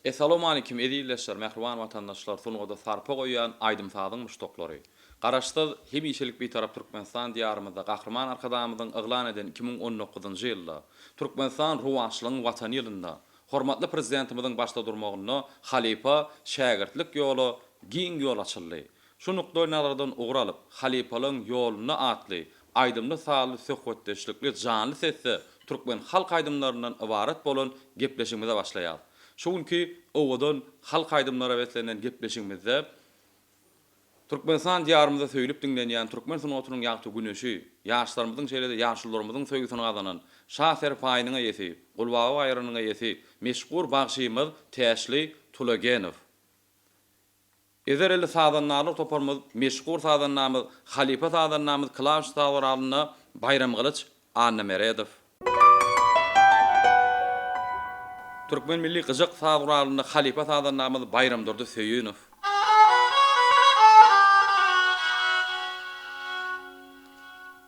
Assalamu alaykum edilleşler, mehriban vatandaşlar, sunuda sarpa goýan aýdym sadyň muşdoklary. Garaşda hemişelik bir tarap Türkmenistan diýarymyzda gahrman arkadamyzyň yglan eden 2019-njy ýylda Türkmenistan ruwaçlygyň watany ýylynda hormatly prezidentimiziň başda durmagyny halipa şägirtlik ýoly giň ýol açyldy. Şu nukda nazardan ugralyp halipalyň ýoluny atly aýdymly sağly söhbetdeşlikli janly sesli Türkmen halk aýdymlaryndan ibaret bolan gepleşigimize başlaýar. Şuňky owadan halk aýdymlara betlenen gepleşigimizde Türkmenistan diýarymyzda söýlüp dinlenýän Türkmen sunutynyň ýagty güneşi, ýaşlarymyzyň şeýlede ýaşlylarymyzyň söýgüsini gazanan Şahser paýynyň eýesi, Gulbaga baýranyň eýesi, meşhur bagşymyz Täşli Tulagenow. Ezerli sadannaly toparmyz, meşhur sadannamyz Halipa sadannamyz Klaus Tawralyny Bayram Gylyç Annameredow. Türkmen milli gyjak saguralyny Halipa sadannamyz Bayram Durdy Söýünow.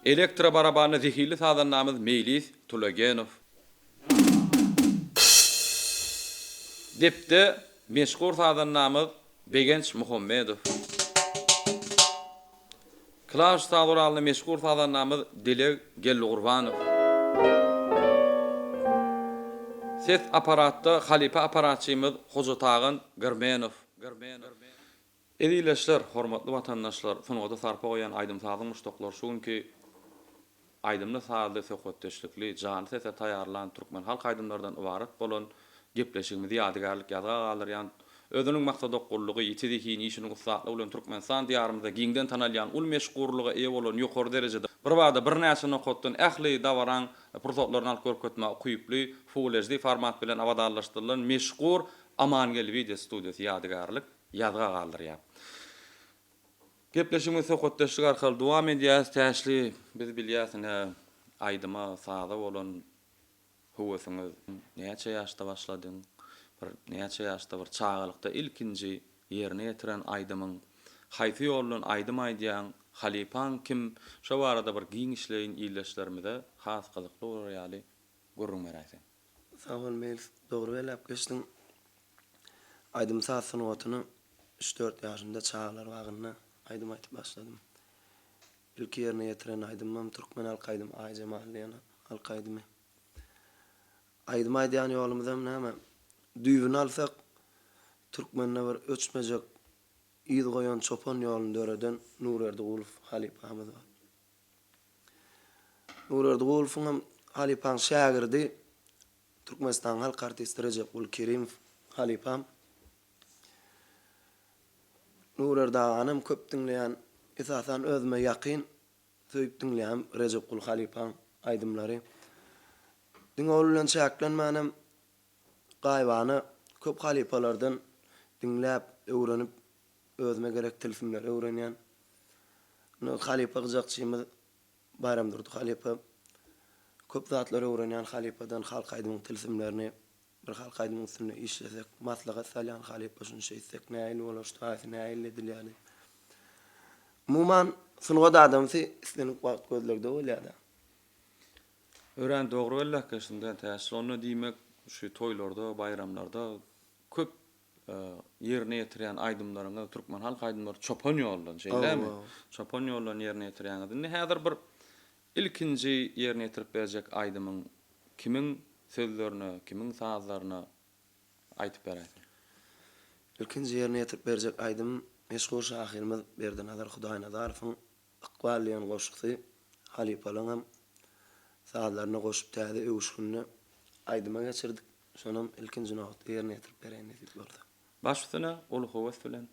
Elektro barabany zehirli sadannamyz Meýlis Tulagenow. Depde meşhur sadannamyz Begenç Muhammedow. Klaus Tawralyny meşhur sadannamyz Dile Gelgurwanow. Ses aparatda Halipa aparatçymyz Hojatagyn Germenow. Edilleşler, hormatly vatandaşlar, sunuda sarpa goýan aýdym sadyň muşdoklar şuňky aýdymly sady söhbetdeşlikli jany sese taýarlan Türkmen halk aýdymlaryndan ibaret bolan gepleşigimizi ýadygarlyk ýadga galyrýan özüniň maksady okulugy ýetidi işini gussatly bolan Türkmenistan diýarymyzda giňden tanalýan ul meşgurlugy eýe bolan ýokary derejede bir wagtda bir näçe nokotdan ähli dawaran pursatlaryny alyp görkezme kuýuply fullejli format bilen awadarlaşdyrylan meşgur Amangel video studiýasy ýadygarlyk ýadga galyrýar. Gepleşigimiz söhbetdeşlik arkaly dowam edýär. Täşli biz bilýäsiň aýdyma sada bolan huwasyňyz näçe ýaşda başladyň? Näçe ýaşda bir çağlykda ilkinji ýerine ýetiren aýdymyň haýsy ýoldan aýdym aýdýan Halipan kim? Şo barada bir giň işleýin ýyllaşlarymyza has gyzykly bolar ýaly görüň meräse. Sağ ol Meýlis, dogry belläp geçdiň. Aýdym sasyny otuny 3-4 ýaşynda çağlar wagyna aýdym aýtyp başladym. İlk ýerine ýetiren aýdymam Türkmen halk aýdym Aýjamalyna halk aýdymy. Aýdym aýdýan ýolumyzam näme? Düýbüni alsak Türkmenle bir öçmejek ýyl goýan çopan ýolyny döreden Nurerdigulow Halipamyz bar. Nurerdigulowyň hem Halipaň şägirdi Türkmenistan halk artisti Recep Ulkerimov Halipam. Nurerdağanım köp dinleyen, esasen özüme yakın, söýüp dinleyen Recep Ul Halipaň aýdymlary. Diňe çäklenmänem gaýbany köp halipalardan dinläp, öwrenip, özüme gerek tilsimler öwrenýän. Halipa gyjakçymyz Bayram Durdy Halipa köp zatlar öwrenýän Halipadan halk aýdymyň tilsimlerini bir halk aýdymyň üstüne işlesek, maslahat salyan Halipa şunu şeýsek, näýil bolar, şaýsy näýil edilýär. Umuman sunuda adamsy islenip wagt gözlegde bolýar. Ören dogry bellek şunda täsir onu diýmek şu toýlarda, bayramlarda köp ýerine ýetiren aýdymlaryňy Türkmen halk aýdymlary çopan ýoldan şeýlemi? Çopan ýoldan ýerine ýetirenňiz. Häzir bir ilkinji ýerine ýetirip berjek aýdymyň kimiň sözlerini, kimiň sazlaryny aýtyp berýär? İlkinji ýerine ýetirip berjek aýdym meşhur şahyrymyz Berdanazar Hudaýnazarowyň ykbal ýan goşuksy Halipalyň hem sazlaryna goşup täze öwüşgünni aýdyma geçirdik. Şonam ilkinji nokta ýerine ýetirip berýän diýip boldy. Başsyna ol howas bilen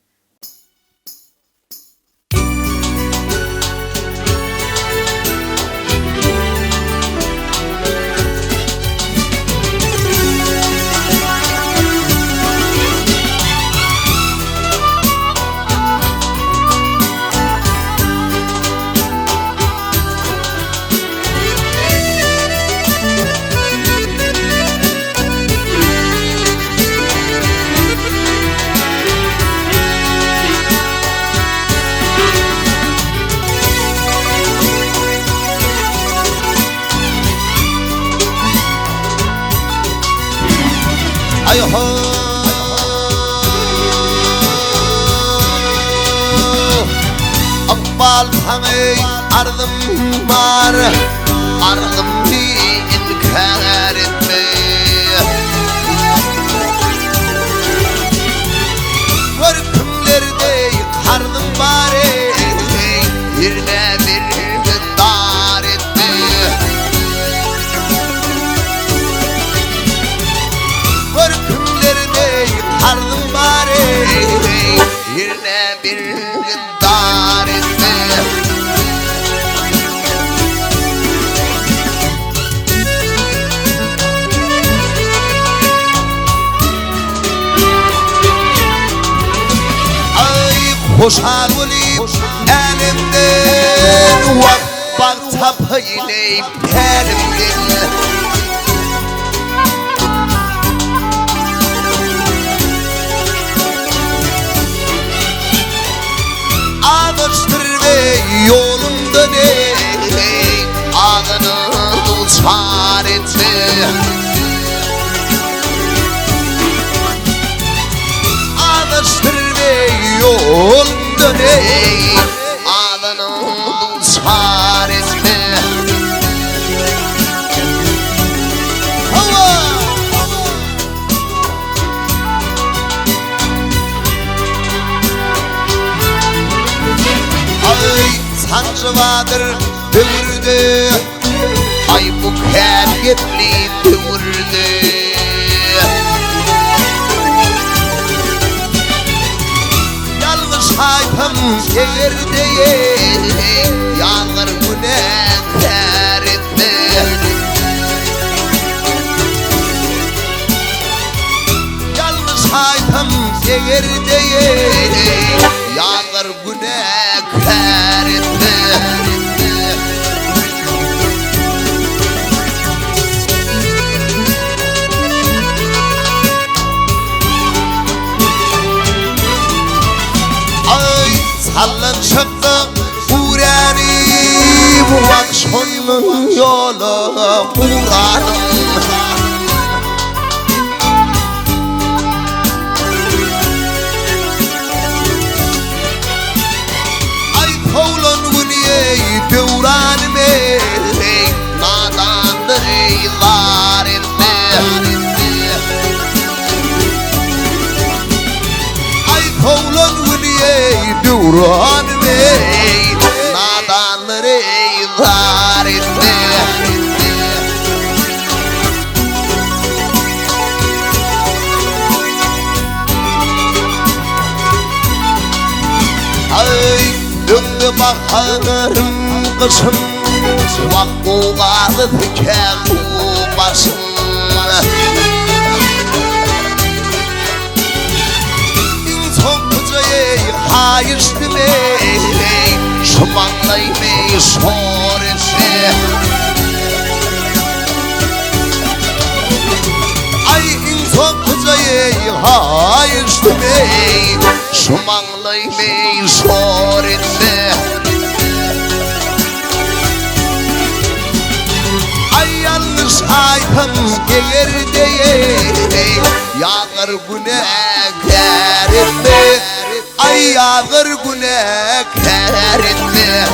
Ay ho baltanı ardım var, ardım inkar etme. Görkümlerde kardım var, birine bir dar etme. Görkümlerde kardım var, birine bir dar etme. Hoşal olayım elimden, bak tapaylayım elimden. Ağaçtır ve yolumda ne, ağını uçar etme. Ağaçtır ve yolumda ne, ağını uçar etme. Sancı vardır dövürdü, ay bu kergetli dövürdü. Yalnız haytam yerde yağır günahkar etme. Yalnız haytam yerde yağır günahkar etme. Sallan çıktı Kur'an'ı, bu akşamın yolu Kur'an'ım. Ay kovlan günüye devranıme, nadandır eylar etme. Ay kovlan günüye devranıme, nadandır eylar etme. Ay döndü baharım kışım, vakkuğalı diken başım. İnsan kıcayı hayıştı me, şumanlay me sor etme. Ay insan kıcayı hayıştı me, şumanlay me sor etme. Ay yalnız aytam yerde yağır günahkar etme. Ay yağır günahkar etme.